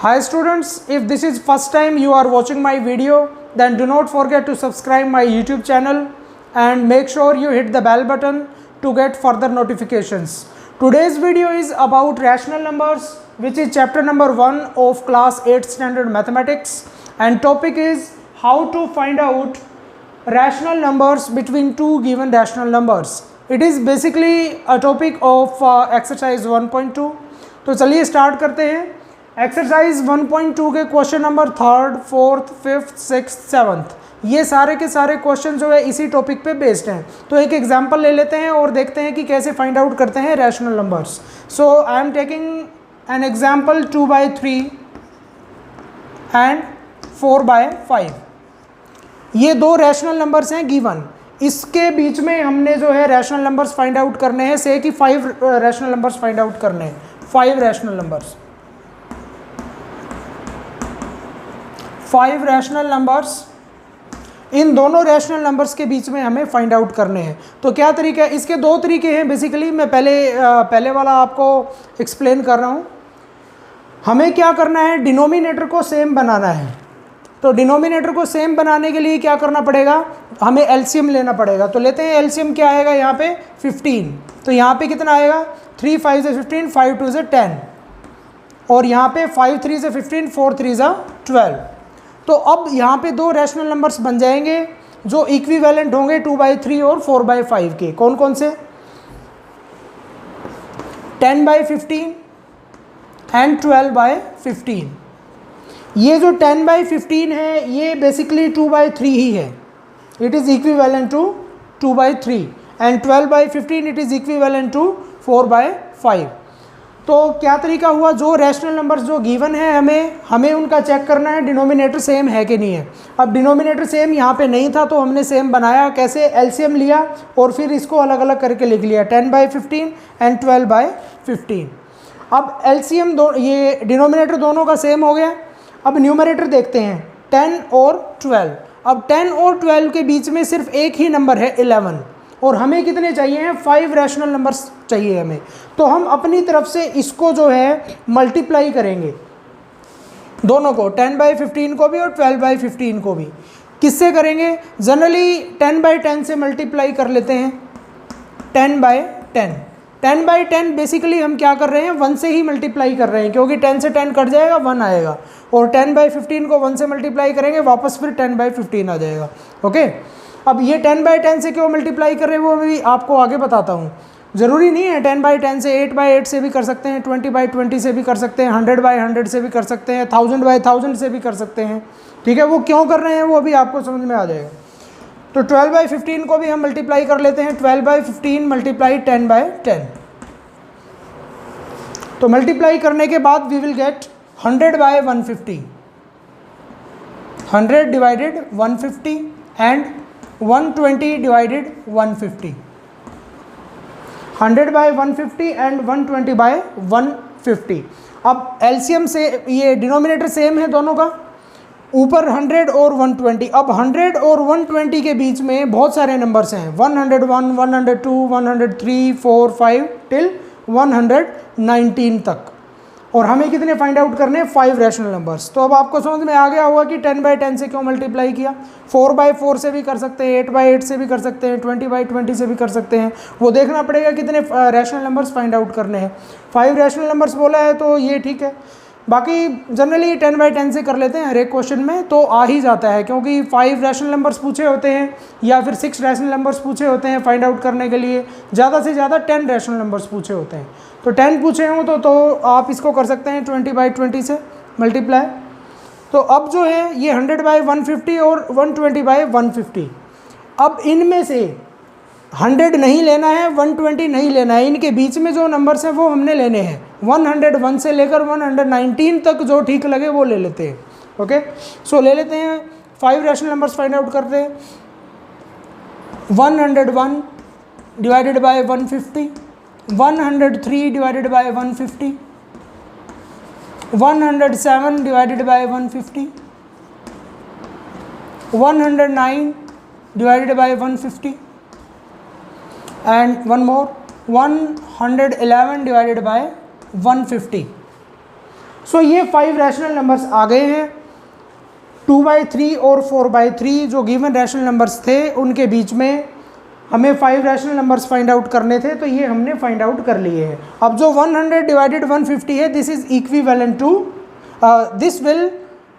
Hi students, if this is first time you are watching my video, then do not forget to subscribe my YouTube channel and make sure you hit the bell button to get further notifications. Today's video is about rational numbers, which is chapter number 1 of class 8 standard mathematics, and topic is how to find out rational numbers between two given rational numbers. It is basically a topic of exercise 1.2. तो चलिए start करते हैं. Exercise 1.2 के question number 3rd, 4th, 5th, 6th, 7th ये सारे के सारे question जो है इसी टॉपिक पे बेस्ड हैं. तो एक एग्जांपल ले लेते हैं और देखते हैं कि कैसे फाइंड आउट करते हैं rational numbers. So I am taking an example 2/3 and 4/5. ये दो रैशनल नंबर्स हैं गिवन. इसके बीच में हमने जो है रैशनल नंबर्स फाइंड आउट करने हैं. से कि 5 रैशनल नंबर्स फाइंड आउट करने हैं. 5 रैशनल नंबर्स, 5 रैशनल नंबर्स, इन दोनों रैशनल नंबर्स के बीच में हमें फाइंड आउट करने हैं. तो क्या तरीका है? इसके दो तरीके हैं बेसिकली. मैं पहले वाला आपको एक्सप्लेन कर रहा हूँ. हमें क्या करना है, डिनोमिनेटर को सेम बनाना है. तो डिनोमिनेटर को सेम बनाने के लिए क्या करना पड़ेगा, हमें एलसीएम लेना पड़ेगा. तो लेते हैं एलसीएम. क्या आएगा यहाँ पे 15. तो यहाँ पे कितना आएगा, 3 5 से 15, 5 2 से 10, और यहाँ पे 5 3 से 15, 4 3 से 12. तो अब यहाँ पे दो रैशनल नंबर्स बन जाएंगे जो इक्विवेलेंट होंगे 2/3 और 4/5 के. कौन कौन से, 10/15 एंड 12/15. ये जो 10/15 है ये बेसिकली 2/3 ही है. It is equivalent to 2/3 and 12/15 it is equivalent to 4/5. तो क्या तरीका हुआ, जो रैशनल नंबर्स जो गिवन है हमें उनका चेक करना है डिनोमिनेटर सेम है कि नहीं है. अब डिनोमिनेटर सेम यहाँ पे नहीं था तो हमने सेम बनाया. कैसे, एलसीएम लिया और फिर इसको अलग अलग करके लिख लिया, 10/15 एंड 12/15. अब एलसीएम ये डिनोमिनेटर दोनों का सेम हो गया. अब न्यूमरेटर देखते हैं, 10 और 12. अब 10 और 12 के बीच में सिर्फ एक ही नंबर है 11, और हमें कितने चाहिए हैं, 5 रैशनल नंबर्स चाहिए हमें. तो हम अपनी तरफ से इसको जो है मल्टीप्लाई करेंगे, दोनों को, 10/15 को भी और 12/15 को भी. किससे करेंगे, जनरली 10/10 से मल्टीप्लाई कर लेते हैं. 10/10, 10/10 बेसिकली हम क्या कर रहे हैं, 1 से ही मल्टीप्लाई कर रहे हैं, क्योंकि 10 से 10 कट जाएगा, 1 आएगा. और 10/15 को 1 से मल्टीप्लाई करेंगे, वापस फिर 10/15 आ जाएगा. ओके. अब ये 10/10 से क्यों मल्टीप्लाई कर रहे हैं वो भी आपको आगे बताता हूँ. ज़रूरी नहीं है 10/10 से, 8/8 से भी कर सकते हैं, 20/20 से भी कर सकते हैं, 100/100 से भी कर सकते हैं, 1000/1000 से भी कर सकते हैं. ठीक है, वो क्यों कर रहे हैं वो भी आपको समझ में आ जाएगा. तो 12/15 को भी हम मल्टीप्लाई कर लेते हैं. 12/15 मल्टीप्लाई 10/10. तो मल्टीप्लाई करने के बाद we will get 100/150, 100 divided 150 and 120 divided 150. 100/150 and 120/150. अब एलसीएम से, ये डिनोमिनेटर सेम है दोनों का, ऊपर 100 और 120. अब 100 और 120 के बीच में बहुत सारे नंबर्स हैं, 101, 102, 103, 4, 5 टिल 119 तक. और हमें कितने फाइंड आउट करने हैं, 5 रैशनल नंबर्स. तो अब आपको समझ में आ गया होगा कि 10/10 से क्यों मल्टीप्लाई किया. 4/4 से भी कर सकते हैं, 8/8 से भी कर सकते हैं, 20/20 से भी कर सकते हैं. वो देखना पड़ेगा कितने रैशनल नंबर्स फाइंड आउट करने हैं. 5 रैशनल नंबर्स बोला है तो ये ठीक है. बाकी जनरली 10/10 से कर लेते हैं हर एक क्वेश्चन में, तो आ ही जाता है, क्योंकि 5 रैशनल नंबर्स पूछे होते हैं या फिर 6 रैशनल नंबर्स पूछे होते हैं फाइंड आउट करने के लिए. ज़्यादा से ज़्यादा 10 रैशनल नंबर्स पूछे होते हैं. तो 10 पूछे हों तो आप इसको कर सकते हैं 20/20 से मल्टीप्लाई. तो अब जो है ये 100/150 और 120/150. अब इनमें से 100 नहीं लेना है, 120 नहीं लेना है, इनके बीच में जो नंबर्स हैं वो हमने लेने हैं. 101 से लेकर 119 तक जो ठीक लगे वो ले लेते हैं. ओके. सो ले लेते हैं 5 रैशनल नंबर्स फाइंड आउट करते हैं. 101 divided by 150, 103 divided by 150, 107 divided by 150, 109 divided by 150, and one more 111 divided by 150. सो ये 5 रैशनल नंबर्स आ गए हैं। 2/3 और 4/3 जो गिवन रैशनल नंबर्स थे उनके बीच में हमें 5 रैशनल नंबर्स फाइंड आउट करने थे, तो ये हमने फाइंड आउट कर लिए हैं। अब जो 100 डिवाइडेड 150 है, this is equivalent to, this will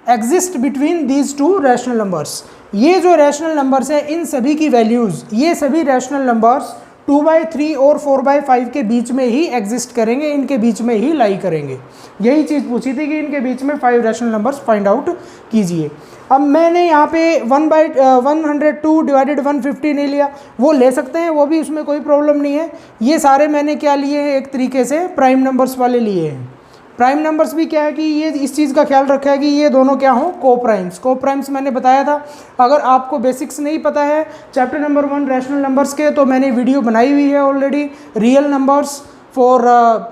exist between these two rational numbers. ये जो रैशनल नंबर्स हैं इन सभी की वैल्यूज़, ये सभी रैशनल नंबर्स 2/3 और 4/5 के बीच में ही एग्जिस्ट करेंगे, इनके बीच में ही लाई करेंगे। यही चीज़ पूछी थी कि इनके बीच में 5 रैशनल नंबर्स फाइंड आउट कीजिए। अब मैंने यहाँ पे 102 डिवाइडेड 150 नहीं लिया, वो ले सकते हैं, वो भी उसमें कोई प्रॉब्लम नहीं है। ये सारे मैंने क्या लिए हैं, एक तरीके से प्राइम नंबर्स वाले लिए हैं। प्राइम नंबर्स भी क्या है कि ये इस चीज़ का ख्याल रखा है कि ये दोनों क्या हों, को प्राइम्स। को प्राइम्स मैंने बताया था। अगर आपको बेसिक्स नहीं पता है चैप्टर नंबर 1 रैशनल नंबर्स के, तो मैंने वीडियो बनाई हुई है already, real numbers for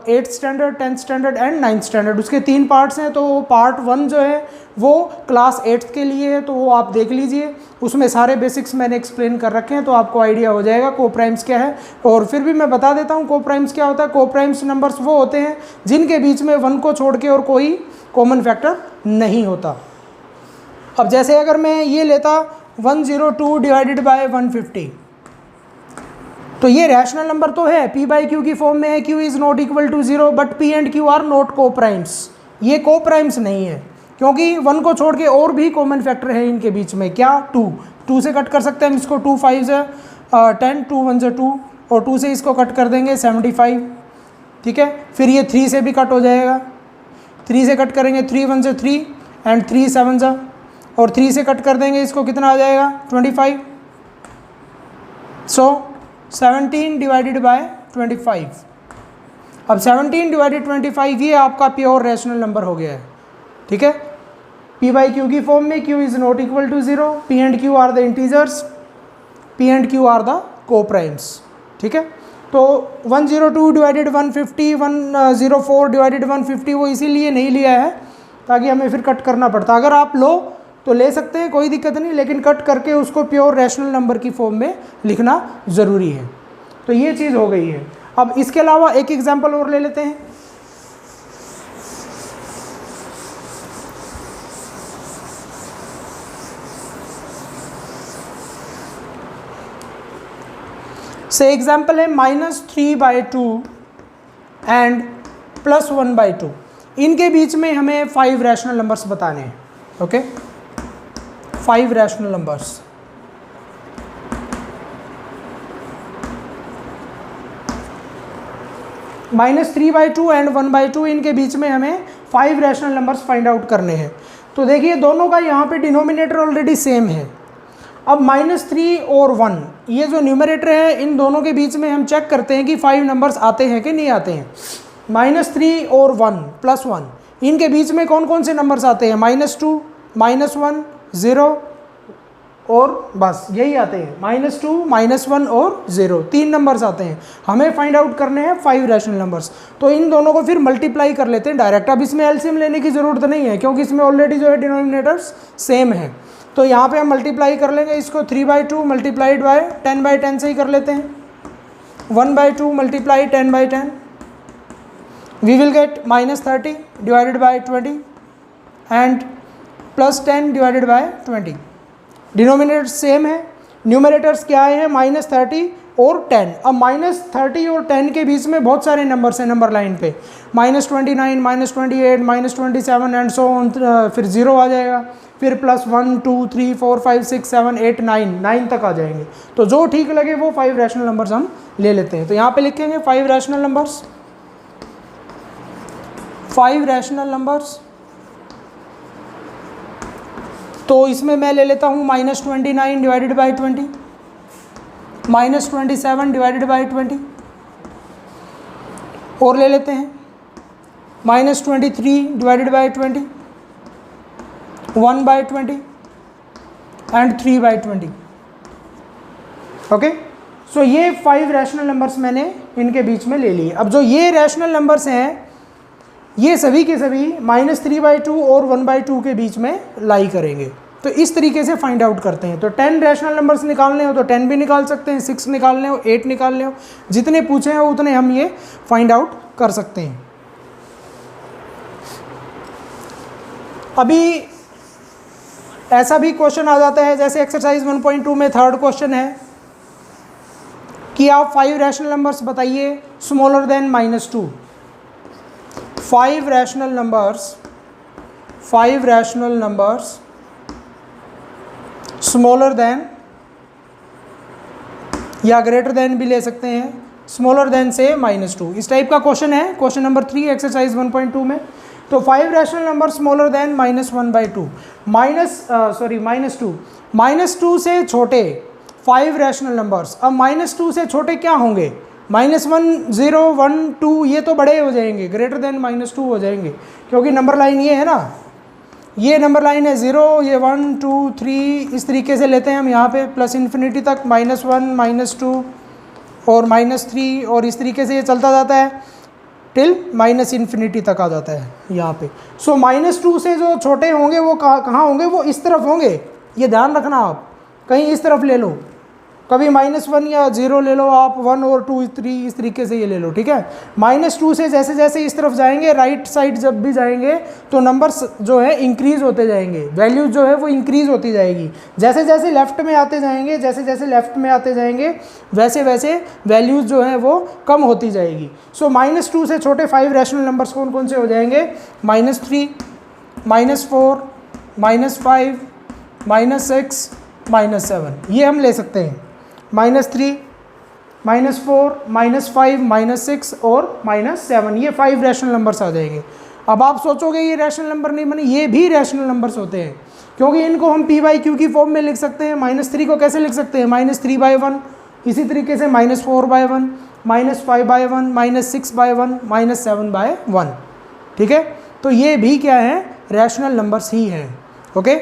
8th standard, 10th standard and 9th standard. उसके 3 पार्ट्स हैं, तो पार्ट 1 जो है वो क्लास 8th के लिए है, तो वो आप देख लीजिए। उसमें सारे बेसिक्स मैंने एक्सप्लेन कर रखे हैं, तो आपको आइडिया हो जाएगा को प्राइम्स क्या है। और फिर भी मैं बता देता हूँ को प्राइम्स क्या होता है। को प्राइम्स नंबर्स वो होते हैं जिनके बीच में 1 को छोड़ के और कोई कॉमन फैक्टर नहीं होता। अब जैसे अगर मैं ये लेता 102 डिवाइडेड बाय 150, तो ये रैशनल नंबर तो है, p/q की फॉर्म में है, q is not equal to 0, but p and q are not coprimes. ये को प्राइम्स नहीं है, क्योंकि 1 को छोड़ के और भी कॉमन फैक्टर है इनके बीच में। क्या? 2 से कट कर सकते हैं हम इसको, 2 5 से 10, 2 1 से 2, और 2 से इसको कट कर देंगे 75, ठीक है। फिर ये 3 से भी कट हो जाएगा, 3 से कट करेंगे 3 1 से 3 एंड 3 7 से, और 3 से कट कर देंगे इसको, कितना आ जाएगा 25। सो 17 डिवाइडेड बाय 25। अब 17 डिवाइडेड 25 ये आपका प्योर रैशनल नंबर हो गया है, ठीक है। p/q की फॉर्म में q is not equal to 0, p and q are the integers, p and q are the coprimes, ठीक है। तो 102 डिवाइडेड 150, 104 डिवाइडेड 150 वो इसीलिए नहीं लिया है ताकि हमें फिर कट करना पड़ता। अगर आप लो तो ले सकते हैं, कोई दिक्कत नहीं, लेकिन कट करके उसको प्योर रैशनल नंबर की फॉर्म में लिखना ज़रूरी है। तो ये चीज़ हो गई है। अब इसके अलावा एक एग्जांपल और ले लेते हैं। से एग्जांपल है -3/2 एंड +1/2। इनके बीच में हमें 5 रैशनल नंबर्स बताने हैं, ओके। 5 rational numbers. -3/2 एंड 1/2, इनके बीच में हमें 5 रैशनल नंबर्स फाइंड आउट करने हैं। तो देखिए दोनों का यहाँ पे डिनोमिनेटर ऑलरेडी सेम है। अब -3 और 1 ये जो न्यूमरेटर है, इन दोनों के बीच में हम चेक करते हैं कि 5 नंबर्स आते हैं कि नहीं आते हैं। -3 और 1 +1 इनके बीच में कौन कौन से नंबर्स आते हैं? -2, -1, 0 और बस यही आते हैं। -2, -1 और 0, 3 नंबर्स आते हैं। हमें फाइंड आउट करने हैं 5 रैशनल नंबर्स। तो इन दोनों को फिर मल्टीप्लाई कर लेते हैं डायरेक्ट। अब इसमें एलसीएम लेने की ज़रूरत नहीं है, क्योंकि इसमें ऑलरेडी जो है डिनोमिनेटर्स सेम है। तो यहाँ पे हम मल्टीप्लाई कर लेंगे इसको, 3/2 मल्टीप्लाइड बाय 10/10 से ही कर लेते हैं। 1/2 multiply 10/10, we will get -30 divided by 20 and +10 divided by 20। Denominator same है, न्यूमरेटर्स क्या है? -30 और 10। अब -30 और 10 के बीच में बहुत सारे नंबर्स हैं नंबर लाइन पे, -29, -28, -27 एंड सो ऑन, फिर 0 आ जाएगा, फिर +1 2 3 4 5 6 7 8 9 तक आ जाएंगे। तो जो ठीक लगे वो 5 रैशनल नंबर्स हम ले लेते हैं। तो यहाँ पे लिखेंगे 5 रैशनल नंबर्स, 5 रैशनल नंबर्स। तो इसमें मैं ले लेता हूँ -29 डिवाइडेड बाई 20, -27 डिवाइडेड बाई 20, और ले लेते हैं -23 डिवाइडेड बाई 20, 1/20 एंड 3/20। ओके, सो ये 5 रैशनल नंबर्स मैंने इनके बीच में ले लिए। अब जो ये रैशनल नंबर्स हैं ये सभी के सभी -3/2 और 1/2 के बीच में लाई करेंगे। तो इस तरीके से फाइंड आउट करते हैं। तो 10 रैशनल नंबर्स निकालने हो तो 10 भी निकाल सकते हैं, 6 निकालने हो, 8 निकालने हो, जितने पूछे हैं उतने हम ये फाइंड आउट कर सकते हैं। अभी ऐसा भी क्वेश्चन आ जाता है, जैसे एक्सरसाइज 1.2 में थर्ड क्वेश्चन है कि आप 5 रैशनल नंबर्स बताइए smaller than -2। 5 rational numbers smaller than या ग्रेटर देन भी ले सकते हैं, स्मॉलर देन से -2, इस टाइप का क्वेश्चन है क्वेश्चन नंबर 3 एक्सरसाइज 1.2 में। तो 5 रैशनल नंबर स्मॉलर देन -1/2 -2 से छोटे 5 रैशनल नंबर्स। अब -2 से छोटे क्या होंगे? -1 0 1 2 ये तो बड़े हो जाएंगे, ग्रेटर देन -2 हो जाएंगे, क्योंकि नंबर लाइन ये है ना, ये नंबर लाइन है 0, ये 1 2 3 इस तरीके से लेते हैं हम यहाँ पे प्लस इन्फिनिटी तक, -1 -2 और -3 और इस तरीके से ये चलता जाता है टिल -इन्फिनिटी तक आ जाता है यहाँ पे। सो -2 से जो छोटे होंगे वो कहाँ होंगे? वो इस तरफ होंगे, ये ध्यान रखना आप, कहीं इस तरफ ले लो, कभी -1 या 0 ले लो आप, 1 और 2 3 इस तरीके से ये ले लो, ठीक है। -2 से जैसे जैसे इस तरफ जाएंगे, राइट साइड जब भी जाएंगे तो नंबर्स जो है इंक्रीज़ होते जाएंगे, वैल्यूज जो है वो इंक्रीज़ होती जाएगी। जैसे जैसे लेफ्ट में आते जाएंगे, वैसे वैसे वैल्यूज जो है वो कम होती जाएगी। सो -2 से छोटे 5 रैशनल नंबर्स कौन कौन से हो जाएंगे? -3 -4 -5 -6 -7, ये हम ले सकते हैं। -3 -4 -5 -6 और -7, ये 5 रैशनल नंबर्स आ जाएंगे। अब आप सोचोगे ये रैशनल नंबर नहीं बने, ये भी रैशनल नंबर्स होते हैं, क्योंकि इनको हम p/q की फॉर्म में लिख सकते हैं। -3 को कैसे लिख सकते हैं? -3/1, इसी तरीके से -4/1 -5/1 -6/1 -7/1, ठीक है। तो ये भी क्या है? रैशनल नंबर्स ही हैं, ओके।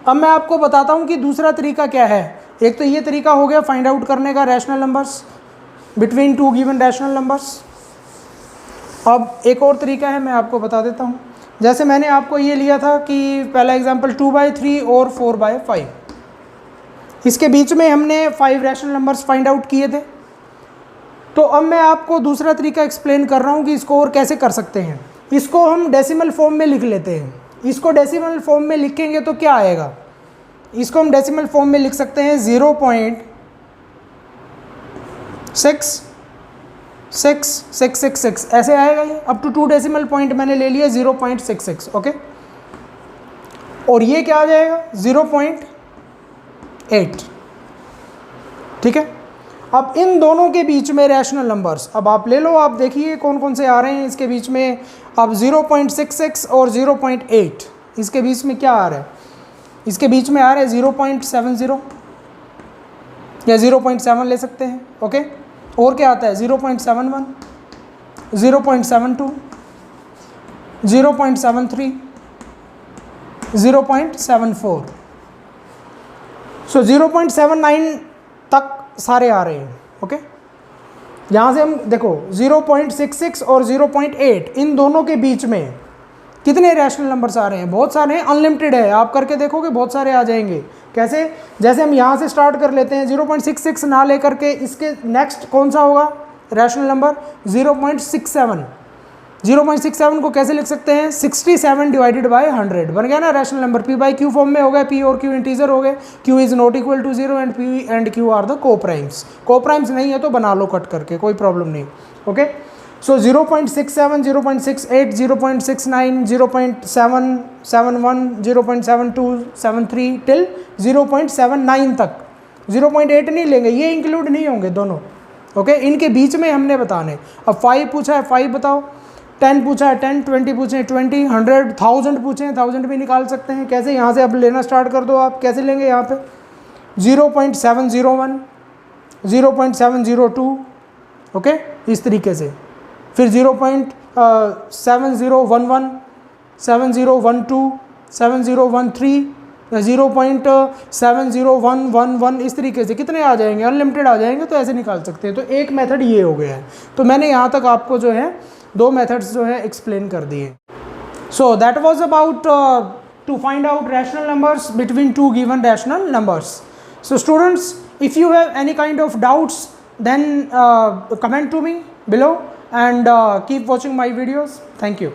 अब मैं आपको बताता हूँ कि दूसरा तरीका क्या है। एक तो ये तरीका हो गया फाइंड आउट करने का rational numbers between 2 given rational numbers. अब एक और तरीका है, मैं आपको बता देता हूँ। जैसे मैंने आपको ये लिया था कि पहला एग्जांपल 2/3 और 4/5, इसके बीच में हमने 5 रैशनल नंबर्स फाइंड आउट किए थे। तो अब मैं आपको दूसरा तरीका एक्सप्लेन कर रहा हूँ कि इसको और कैसे कर सकते हैं। इसको हम डेसिमल फॉर्म में लिख लेते हैं। इसको डेसिमल फॉर्म में लिखेंगे तो क्या आएगा? इसको हम डेसिमल फॉर्म में लिख सकते हैं 0.6666 ऐसे आएगा ये। अप टू 2 डेसिमल पॉइंट मैंने ले लिया 0.66, ओके। और ये क्या आ जाएगा? 0.8, ठीक है। अब इन दोनों के बीच में रैशनल नंबर्स अब आप ले लो, आप देखिए कौन कौन से आ रहे हैं इसके बीच में। अब 0.66 और 0.8 इसके बीच में क्या आ रहा है? इसके बीच में आ रहा है 0.70 या 0.7 ले सकते हैं, ओके। और क्या आता है? 0.71 0.72 0.73 0.74। सो 0.79 तक सारे आ रहे हैं, ओके। यहाँ से हम देखो 0.66 और 0.8 इन दोनों के बीच में कितने रैशनल नंबर्स आ रहे हैं? बहुत सारे हैं, अनलिमिटेड है। आप करके देखोगे बहुत सारे आ जाएंगे। कैसे? जैसे हम यहाँ से स्टार्ट कर लेते हैं 0.66 ना लेकर के इसके नेक्स्ट कौन सा होगा रैशनल नंबर? 0.67। 0.67 को कैसे लिख सकते हैं? 67 डिवाइडेड बाय 100 बन गया ना रैशनल नंबर। p/q फॉर्म में हो गया, p और q इंटीजर हो गए, q is not equal to 0 and p and q are the coprimes. Coprimes नहीं है तो बना लो कट करके, कोई प्रॉब्लम नहीं, ओके। सो 0.67 0.68 0.69 0.771 0.72 73 टिल 0.79 तक। 0.8 नहीं लेंगे, ये इंक्लूड नहीं होंगे दोनों, ओके। इनके बीच में हमने बताने। अब 5 पूछा है 5 बताओ, 10 पूछा है 10, 20 पूछे 20, 100 1000 पूछे हैं 1000 भी निकाल सकते हैं। कैसे? यहाँ से अब लेना स्टार्ट कर दो। आप कैसे लेंगे? यहाँ पे 0.701 0.702, ओके, इस तरीके से। फिर 0.7011 7012 7013 0.70111 इस तरीके से कितने आ जाएंगे? अनलिमिटेड आ जाएंगे। तो ऐसे निकाल सकते हैं। तो एक मेथड ये हो गया है। तो मैंने यहाँ तक आपको जो है 2 मेथड्स जो है एक्सप्लेन कर दिए। So that was about to find out rational numbers between 2 given rational numbers. So students, if you have any kind of doubts then comment to me below and keep watching my videos. Thank you.